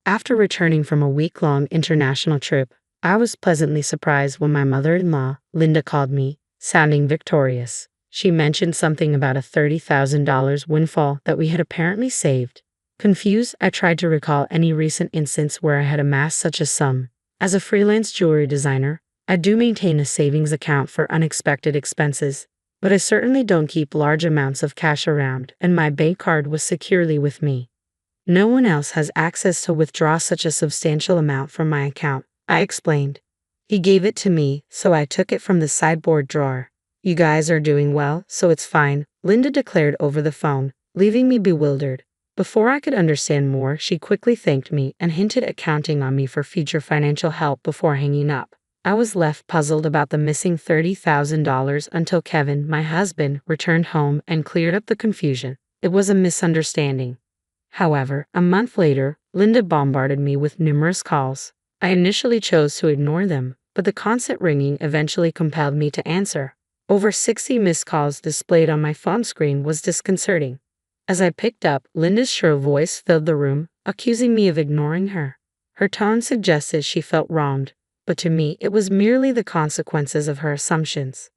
After returning from a week-long international trip, I was pleasantly surprised when my mother-in-law, Linda, called me, sounding victorious. She mentioned something about a $30,000 windfall that we had apparently saved. Confused, I tried to recall any recent instance where I had amassed such a sum. As a freelance jewelry designer, I do maintain a savings account for unexpected expenses, but I certainly don't keep large amounts of cash around, and my bank card was securely with me. No one else has access to withdraw such a substantial amount from my account, I explained. He gave it to me, so I took it from the sideboard drawer. You guys are doing well, so it's fine, Linda declared over the phone, leaving me bewildered. Before I could understand more, she quickly thanked me and hinted at counting on me for future financial help before hanging up. I was left puzzled about the missing $30,000 until Kevin, my husband, returned home and cleared up the confusion. It was a misunderstanding. However, a month later, Linda bombarded me with numerous calls. I initially chose to ignore them, but the constant ringing eventually compelled me to answer. Over 60 missed calls displayed on my phone screen was disconcerting. As I picked up, Linda's shrill voice filled the room, accusing me of ignoring her. Her tone suggested she felt wronged, but to me it was merely the consequences of her assumptions.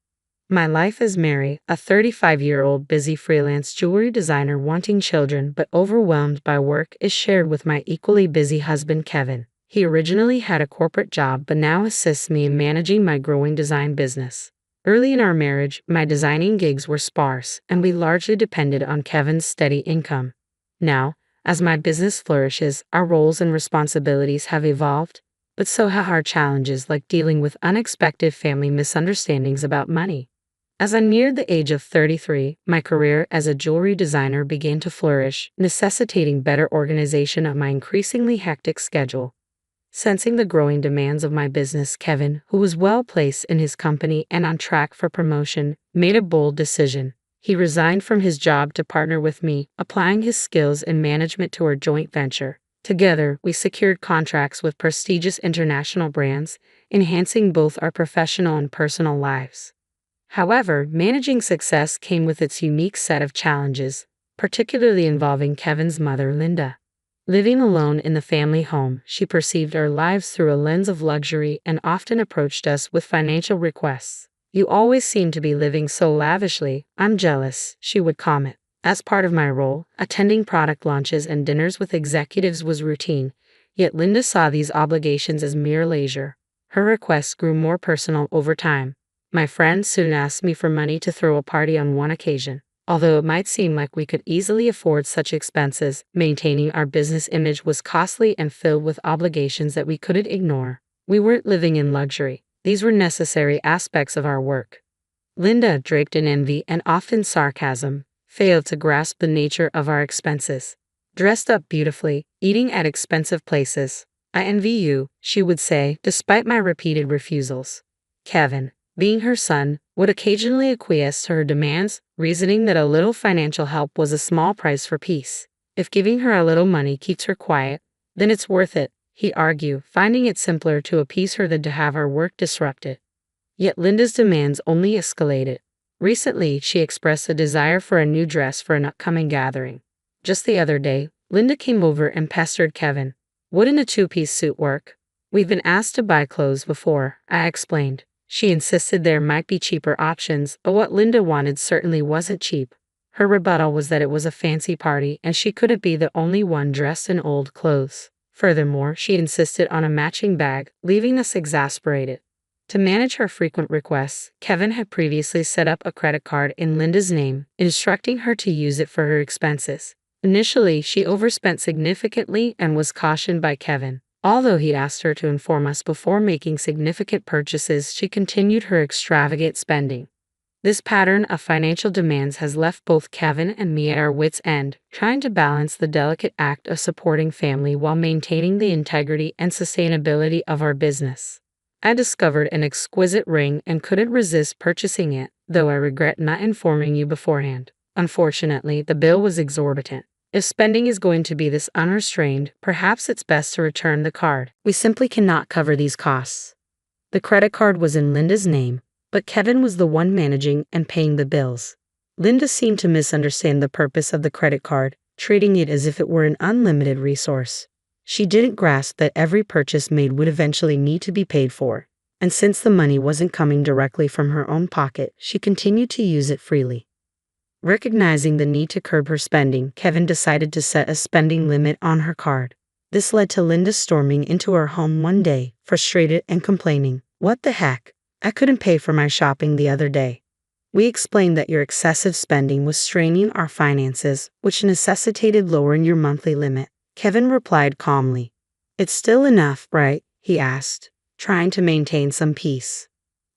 My life as Mary, a 35-year-old busy freelance jewelry designer wanting children but overwhelmed by work, is shared with my equally busy husband Kevin. He originally had a corporate job but now assists me in managing my growing design business. Early in our marriage, my designing gigs were sparse, and we largely depended on Kevin's steady income. Now, as my business flourishes, our roles and responsibilities have evolved, but so have our challenges, like dealing with unexpected family misunderstandings about money. As I neared the age of 33, my career as a jewelry designer began to flourish, necessitating better organization of my increasingly hectic schedule. Sensing the growing demands of my business, Kevin, who was well placed in his company and on track for promotion, made a bold decision. He resigned from his job to partner with me, applying his skills in management to our joint venture. Together, we secured contracts with prestigious international brands, enhancing both our professional and personal lives. However, managing success came with its unique set of challenges, particularly involving Kevin's mother, Linda. Living alone in the family home, she perceived our lives through a lens of luxury and often approached us with financial requests. "You always seem to be living so lavishly, I'm jealous," she would comment. As part of my role, attending product launches and dinners with executives was routine, yet Linda saw these obligations as mere leisure. Her requests grew more personal over time. My friends soon asked me for money to throw a party on one occasion. Although it might seem like we could easily afford such expenses, maintaining our business image was costly and filled with obligations that we couldn't ignore. We weren't living in luxury. These were necessary aspects of our work. Linda, draped in envy and often sarcasm, failed to grasp the nature of our expenses. Dressed up beautifully, eating at expensive places. "I envy you," she would say, despite my repeated refusals. Kevin, being her son, would occasionally acquiesce to her demands, reasoning that a little financial help was a small price for peace. "If giving her a little money keeps her quiet, then it's worth it," he'd argue, finding it simpler to appease her than to have our work disrupted. Yet Linda's demands only escalated. Recently, she expressed a desire for a new dress for an upcoming gathering. Just the other day, Linda came over and pestered Kevin. "Wouldn't a two-piece suit work?" "We've been asked to buy clothes before," I explained. She insisted there might be cheaper options, but what Linda wanted certainly wasn't cheap. Her rebuttal was that it was a fancy party and she couldn't be the only one dressed in old clothes. Furthermore, she insisted on a matching bag, leaving us exasperated. To manage her frequent requests, Kevin had previously set up a credit card in Linda's name, instructing her to use it for her expenses. Initially, she overspent significantly and was cautioned by Kevin. Although he'd asked her to inform us before making significant purchases, she continued her extravagant spending. This pattern of financial demands has left both Kevin and me at our wits' end, trying to balance the delicate act of supporting family while maintaining the integrity and sustainability of our business. I discovered an exquisite ring and couldn't resist purchasing it, though I regret not informing you beforehand. Unfortunately, the bill was exorbitant. If spending is going to be this unrestrained, perhaps it's best to return the card. We simply cannot cover these costs. The credit card was in Linda's name, but Kevin was the one managing and paying the bills. Linda seemed to misunderstand the purpose of the credit card, treating it as if it were an unlimited resource. She didn't grasp that every purchase made would eventually need to be paid for, and since the money wasn't coming directly from her own pocket, she continued to use it freely. Recognizing the need to curb her spending, Kevin decided to set a spending limit on her card. This led to Linda storming into her home one day, frustrated and complaining. "What the heck? I couldn't pay for my shopping the other day." We explained that your excessive spending was straining our finances, which necessitated lowering your monthly limit. Kevin replied calmly. "It's still enough, right?" he asked, trying to maintain some peace.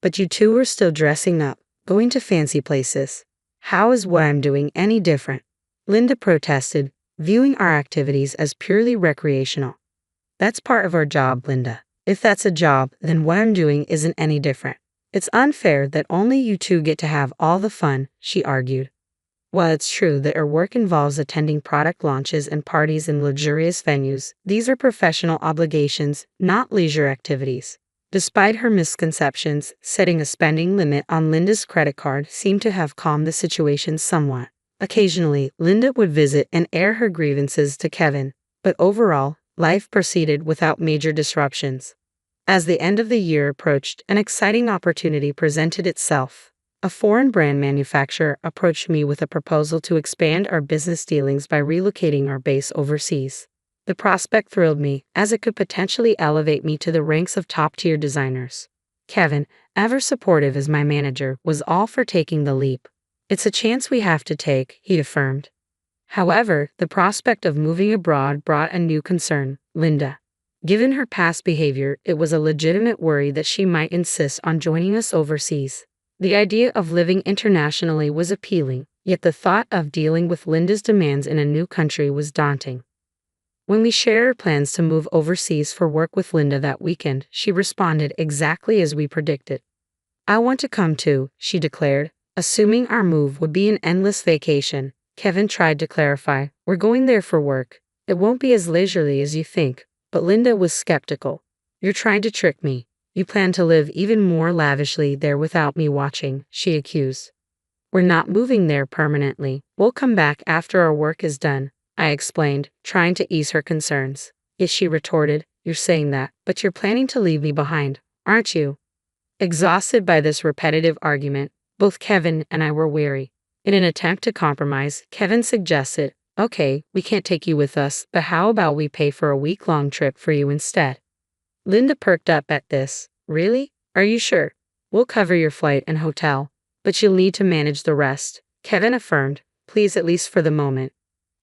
"But you two are still dressing up, going to fancy places. How is what I'm doing any different?" Linda protested, viewing our activities as purely recreational. "That's part of our job, Linda. If that's a job, then what I'm doing isn't any different. It's unfair that only you two get to have all the fun," she argued. While it's true that our work involves attending product launches and parties in luxurious venues, these are professional obligations, not leisure activities. Despite her misconceptions, setting a spending limit on Linda's credit card seemed to have calmed the situation somewhat. Occasionally, Linda would visit and air her grievances to Kevin, but overall, life proceeded without major disruptions. As the end of the year approached, an exciting opportunity presented itself. A foreign brand manufacturer approached me with a proposal to expand our business dealings by relocating our base overseas. The prospect thrilled me, as it could potentially elevate me to the ranks of top-tier designers. Kevin, ever supportive as my manager, was all for taking the leap. "It's a chance we have to take," he affirmed. However, the prospect of moving abroad brought a new concern: Linda. Given her past behavior, it was a legitimate worry that she might insist on joining us overseas. The idea of living internationally was appealing, yet the thought of dealing with Linda's demands in a new country was daunting. When we shared our plans to move overseas for work with Linda that weekend, she responded exactly as we predicted. "I want to come too," she declared, assuming our move would be an endless vacation. Kevin tried to clarify, "We're going there for work. It won't be as leisurely as you think," but Linda was skeptical. "You're trying to trick me. You plan to live even more lavishly there without me watching," she accused. "We're not moving there permanently. We'll come back after our work is done," I explained, trying to ease her concerns. "Yes," she retorted, "you're saying that, but you're planning to leave me behind, aren't you?" Exhausted by this repetitive argument, both Kevin and I were weary. In an attempt to compromise, Kevin suggested, "Okay, we can't take you with us, but how about we pay for a week-long trip for you instead?" Linda perked up at this. "Really? Are you sure? We'll cover your flight and hotel, but you'll need to manage the rest," Kevin affirmed, pleased at least for the moment.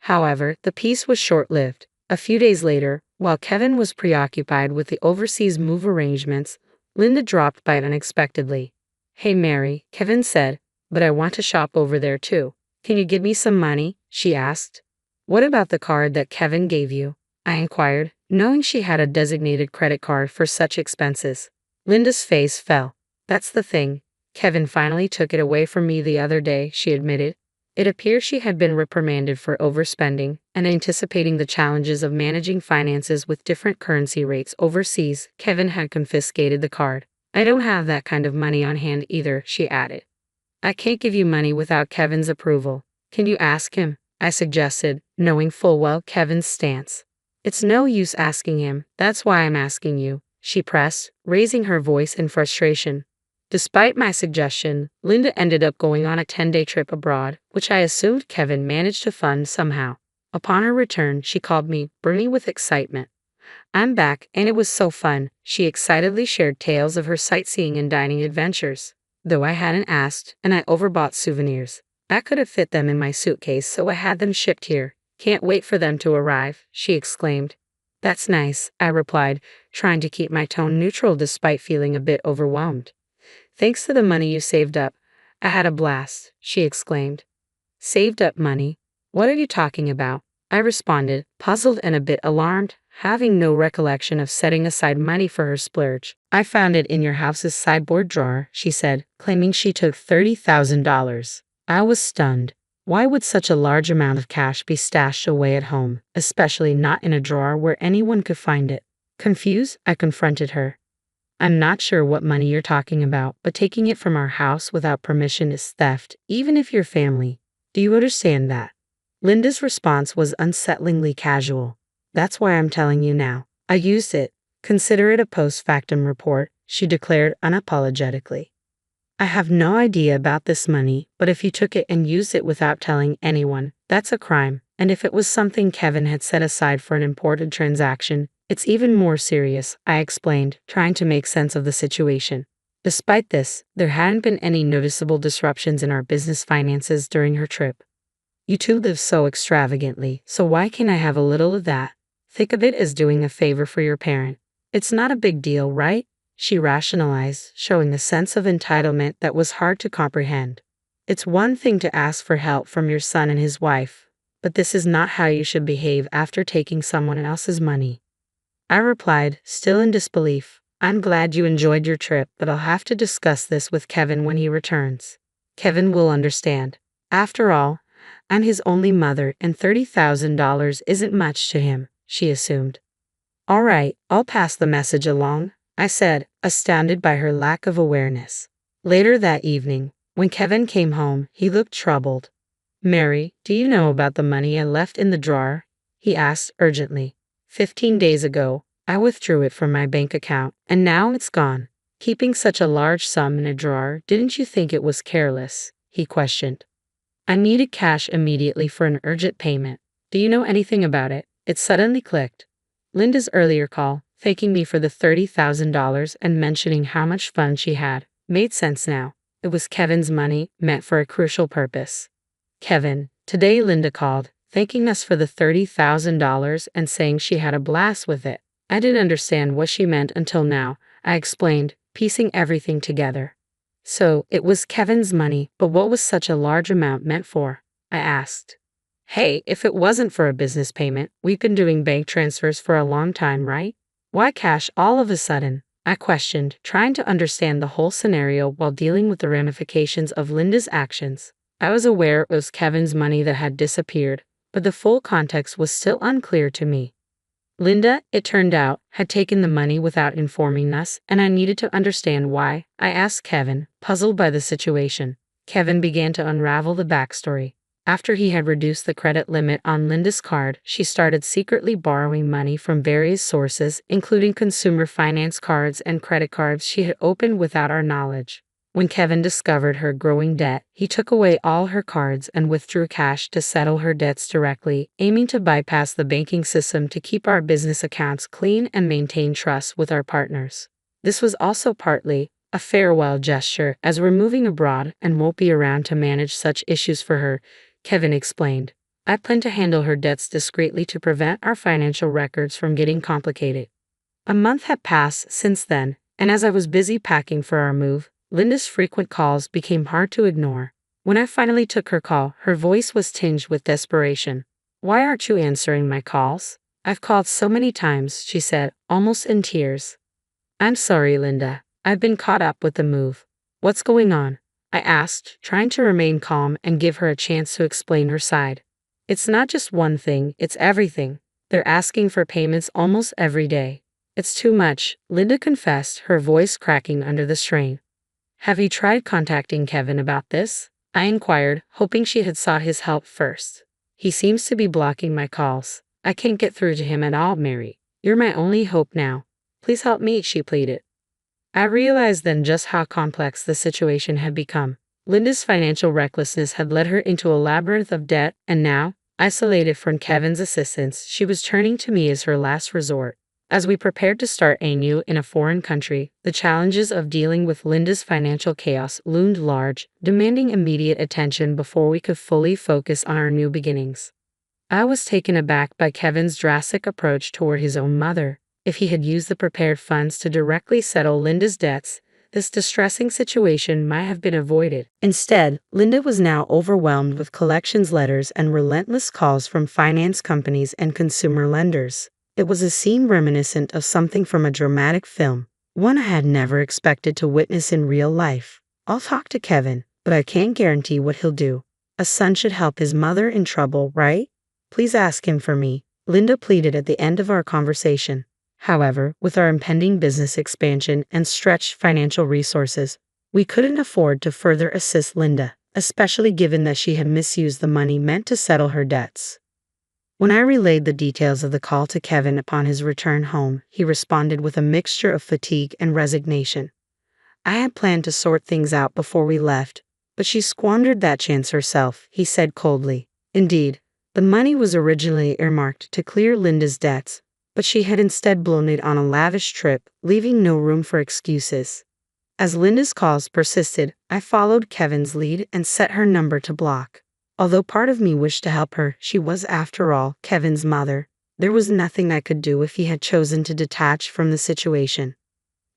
However, the peace was short-lived. A few days later, while Kevin was preoccupied with the overseas move arrangements, Linda dropped by unexpectedly. "Hey Mary," Kevin said, "but I want to shop over there too. Can you give me some money?" she asked. "What about the card that Kevin gave you?" I inquired, knowing she had a designated credit card for such expenses. Linda's face fell. "That's the thing. Kevin finally took it away from me the other day," she admitted. It appeared she had been reprimanded for overspending, and anticipating the challenges of managing finances with different currency rates overseas, Kevin had confiscated the card. "I don't have that kind of money on hand either," she added. "I can't give you money without Kevin's approval. Can you ask him?" I suggested, knowing full well Kevin's stance. "It's no use asking him, that's why I'm asking you," she pressed, raising her voice in frustration. Despite my suggestion, Linda ended up going on a 10-day trip abroad, which I assumed Kevin managed to fund somehow. Upon her return, she called me, burning with excitement. "I'm back, and it was so fun," she excitedly shared tales of her sightseeing and dining adventures. "Though I hadn't asked, and I overbought souvenirs. I could have fit them in my suitcase, so I had them shipped here. Can't wait for them to arrive," she exclaimed. "That's nice," I replied, trying to keep my tone neutral despite feeling a bit overwhelmed. "Thanks to the money you saved up, I had a blast," she exclaimed. "Saved up money? What are you talking about?" I responded, puzzled and a bit alarmed, having no recollection of setting aside money for her splurge. "I found it in your house's sideboard drawer," she said, claiming she took $30,000. I was stunned. Why would such a large amount of cash be stashed away at home, especially not in a drawer where anyone could find it? Confused, I confronted her. "I'm not sure what money you're talking about, but taking it from our house without permission is theft, even if you're family. Do you understand that?" Linda's response was unsettlingly casual. That's why I'm telling you now. I used it. Consider it a post factum report, she declared unapologetically. I have no idea about this money, but if you took it and used it without telling anyone, that's a crime. And if it was something Kevin had set aside for an important transaction, it's even more serious, I explained, trying to make sense of the situation. Despite this, there hadn't been any noticeable disruptions in our business finances during her trip. You two live so extravagantly, so why can't I have a little of that? Think of it as doing a favor for your parent. It's not a big deal, right? She rationalized, showing a sense of entitlement that was hard to comprehend. It's one thing to ask for help from your son and his wife, but this is not how you should behave after taking someone else's money. I replied, still in disbelief. I'm glad you enjoyed your trip, but I'll have to discuss this with Kevin when he returns. Kevin will understand. After all, I'm his only mother and $30,000 isn't much to him, she assumed. All right, I'll pass the message along, I said, astounded by her lack of awareness. Later that evening, when Kevin came home, he looked troubled. Mary, do you know about the money I left in the drawer? He asked urgently. 15 days ago, I withdrew it from my bank account, and now it's gone. Keeping such a large sum in a drawer, didn't you think it was careless? He questioned. I needed cash immediately for an urgent payment. Do you know anything about it? It suddenly clicked. Linda's earlier call, thanking me for the $30,000 and mentioning how much fun she had, made sense now. It was Kevin's money, meant for a crucial purpose. Kevin, today Linda called, thanking us for the $30,000 and saying she had a blast with it. I didn't understand what she meant until now, I explained, piecing everything together. So, it was Kevin's money, but what was such a large amount meant for? I asked. Hey, if it wasn't for a business payment, we've been doing bank transfers for a long time, right? Why cash all of a sudden? I questioned, trying to understand the whole scenario while dealing with the ramifications of Linda's actions. I was aware it was Kevin's money that had disappeared, but the full context was still unclear to me. Linda, it turned out, had taken the money without informing us, and I needed to understand why. I asked Kevin, puzzled by the situation. Kevin began to unravel the backstory. After he had reduced the credit limit on Linda's card, she started secretly borrowing money from various sources, including consumer finance cards and credit cards she had opened without our knowledge. When Kevin discovered her growing debt, he took away all her cards and withdrew cash to settle her debts directly, aiming to bypass the banking system to keep our business accounts clean and maintain trust with our partners. This was also partly a farewell gesture, as we're moving abroad and won't be around to manage such issues for her, Kevin explained. I plan to handle her debts discreetly to prevent our financial records from getting complicated. A month had passed since then, and as I was busy packing for our move, Linda's frequent calls became hard to ignore. When I finally took her call, her voice was tinged with desperation. Why aren't you answering my calls? I've called so many times, she said, almost in tears. I'm sorry, Linda. I've been caught up with the move. What's going on? I asked, trying to remain calm and give her a chance to explain her side. It's not just one thing, it's everything. They're asking for payments almost every day. It's too much, Linda confessed, her voice cracking under the strain. Have you tried contacting Kevin about this? I inquired, hoping she had sought his help first. He seems to be blocking my calls. I can't get through to him at all, Mary. You're my only hope now. Please help me, she pleaded. I realized then just how complex the situation had become. Linda's financial recklessness had led her into a labyrinth of debt, and now, isolated from Kevin's assistance, she was turning to me as her last resort. As we prepared to start anew in a foreign country, the challenges of dealing with Linda's financial chaos loomed large, demanding immediate attention before we could fully focus on our new beginnings. I was taken aback by Kevin's drastic approach toward his own mother. If he had used the prepared funds to directly settle Linda's debts, this distressing situation might have been avoided. Instead, Linda was now overwhelmed with collections letters and relentless calls from finance companies and consumer lenders. It was a scene reminiscent of something from a dramatic film, one I had never expected to witness in real life. I'll talk to Kevin, but I can't guarantee what he'll do. A son should help his mother in trouble, right? Please ask him for me, Linda pleaded at the end of our conversation. However, with our impending business expansion and stretched financial resources, we couldn't afford to further assist Linda, especially given that she had misused the money meant to settle her debts. When I relayed the details of the call to Kevin upon his return home, he responded with a mixture of fatigue and resignation. I had planned to sort things out before we left, but she squandered that chance herself, he said coldly. Indeed, the money was originally earmarked to clear Linda's debts, but she had instead blown it on a lavish trip, leaving no room for excuses. As Linda's calls persisted, I followed Kevin's lead and set her number to block. Although part of me wished to help her, she was, after all, Kevin's mother. There was nothing I could do if he had chosen to detach from the situation.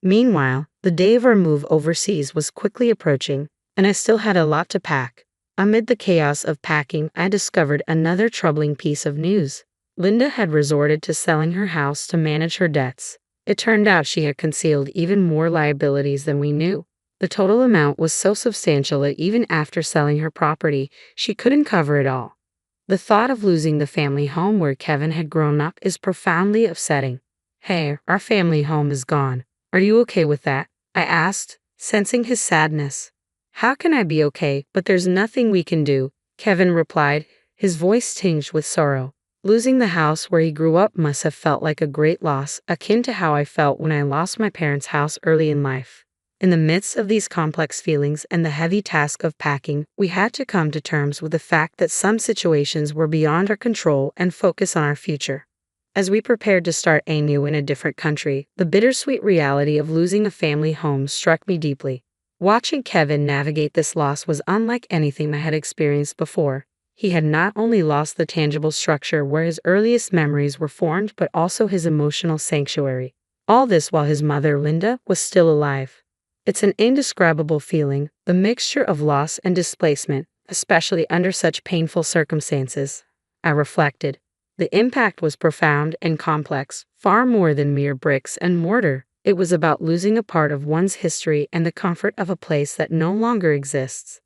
Meanwhile, the day of our move overseas was quickly approaching, and I still had a lot to pack. Amid the chaos of packing, I discovered another troubling piece of news. Linda had resorted to selling her house to manage her debts. It turned out she had concealed even more liabilities than we knew. The total amount was so substantial that even after selling her property, she couldn't cover it all. The thought of losing the family home where Kevin had grown up is profoundly upsetting. "Hey, our family home is gone. Are you okay with that?" I asked, sensing his sadness. "How can I be okay, but there's nothing we can do," Kevin replied, his voice tinged with sorrow. Losing the house where he grew up must have felt like a great loss, akin to how I felt when I lost my parents' house early in life. In the midst of these complex feelings and the heavy task of packing, we had to come to terms with the fact that some situations were beyond our control and focus on our future. As we prepared to start anew in a different country, the bittersweet reality of losing a family home struck me deeply. Watching Kevin navigate this loss was unlike anything I had experienced before. He had not only lost the tangible structure where his earliest memories were formed, but also his emotional sanctuary. All this while his mother, Linda, was still alive. It's an indescribable feeling, the mixture of loss and displacement, especially under such painful circumstances. I reflected. The impact was profound and complex, far more than mere bricks and mortar. It was about losing a part of one's history and the comfort of a place that no longer exists.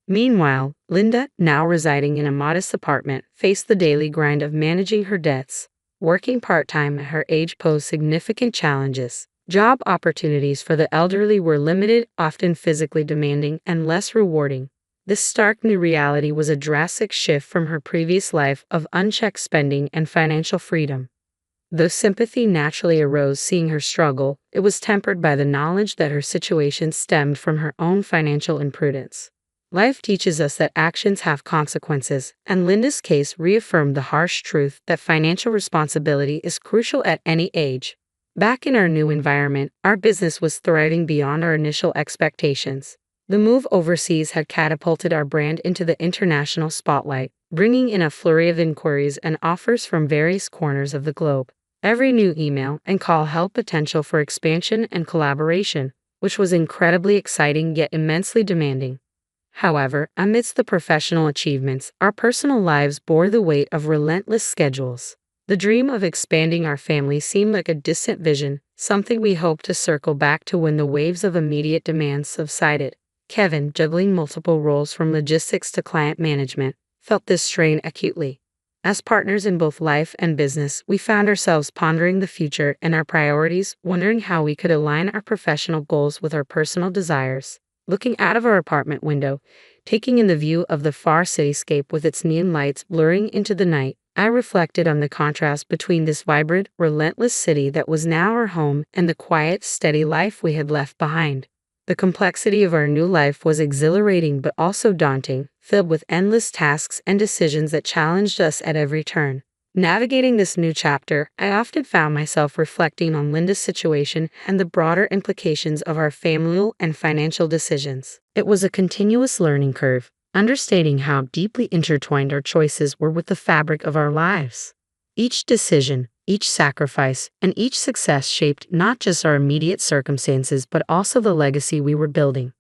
Meanwhile, Linda, now residing in a modest apartment, faced the daily grind of managing her debts. Working part-time at her age posed significant challenges. Job opportunities for the elderly were limited, often physically demanding, and less rewarding. This stark new reality was a drastic shift from her previous life of unchecked spending and financial freedom. Though sympathy naturally arose seeing her struggle, it was tempered by the knowledge that her situation stemmed from her own financial imprudence. Life teaches us that actions have consequences, and Linda's case reaffirmed the harsh truth that financial responsibility is crucial at any age. Back in our new environment, our business was thriving beyond our initial expectations. The move overseas had catapulted our brand into the international spotlight, bringing in a flurry of inquiries and offers from various corners of the globe. Every new email and call held potential for expansion and collaboration, which was incredibly exciting yet immensely demanding. However, amidst the professional achievements, our personal lives bore the weight of relentless schedules. The dream of expanding our family seemed like a distant vision, something we hoped to circle back to when the waves of immediate demands subsided. Kevin, juggling multiple roles from logistics to client management, felt this strain acutely. As partners in both life and business, we found ourselves pondering the future and our priorities, wondering how we could align our professional goals with our personal desires. Looking out of our apartment window, taking in the view of the far cityscape with its neon lights blurring into the night, I reflected on the contrast between this vibrant, relentless city that was now our home and the quiet, steady life we had left behind. The complexity of our new life was exhilarating but also daunting, filled with endless tasks and decisions that challenged us at every turn. Navigating this new chapter, I often found myself reflecting on Linda's situation and the broader implications of our familial and financial decisions. It was a continuous learning curve, understanding how deeply intertwined our choices were with the fabric of our lives. Each decision, each sacrifice, and each success shaped not just our immediate circumstances but also the legacy we were building.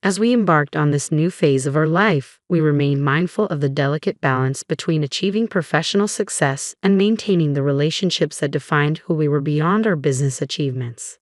As we embarked on this new phase of our life, we remained mindful of the delicate balance between achieving professional success and maintaining the relationships that defined who we were beyond our business achievements.